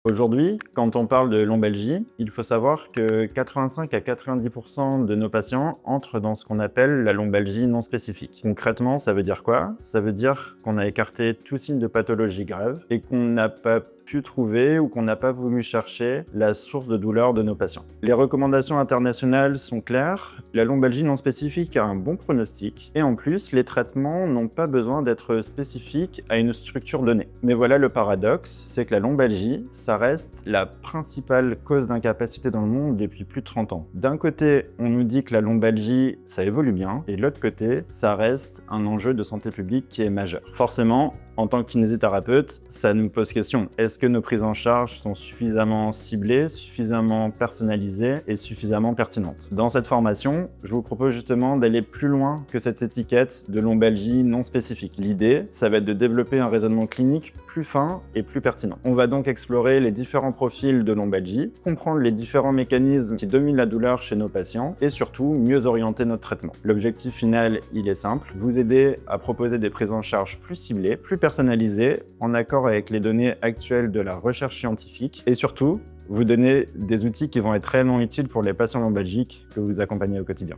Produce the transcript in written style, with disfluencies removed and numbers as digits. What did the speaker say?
Aujourd'hui, quand on parle de lombalgie, il faut savoir que 85 à 90% de nos patients entrent dans ce qu'on appelle la lombalgie non spécifique. Concrètement, ça veut dire quoi? Ça veut dire qu'on a écarté tout signe de pathologie grave et qu'on n'a pas pu trouver ou qu'on n'a pas voulu chercher la source de douleur de nos patients. Les recommandations internationales sont claires, la lombalgie non spécifique a un bon pronostic et en plus, les traitements n'ont pas besoin d'être spécifiques à une structure donnée. Mais voilà le paradoxe, c'est que la lombalgie, ça reste la principale cause d'incapacité dans le monde depuis plus de 30 ans. D'un côté, on nous dit que la lombalgie, ça évolue bien, et de l'autre côté, ça reste un enjeu de santé publique qui est majeur. Forcément, en tant que kinésithérapeute, ça nous pose question. Est-ce que nos prises en charge sont suffisamment ciblées, suffisamment personnalisées et suffisamment pertinentes? Dans cette formation, je vous propose justement d'aller plus loin que cette étiquette de lombalgie non spécifique. L'idée, ça va être de développer un raisonnement clinique plus fin et plus pertinent. On va donc explorer les différents profils de lombalgie, comprendre les différents mécanismes qui dominent la douleur chez nos patients et surtout mieux orienter notre traitement. L'objectif final, il est simple, vous aider à proposer des prises en charge plus ciblées, plus personnalisées, en accord avec les données actuelles de la recherche scientifique et surtout, vous donner des outils qui vont être réellement utiles pour les patients lombalgiques que vous accompagnez au quotidien.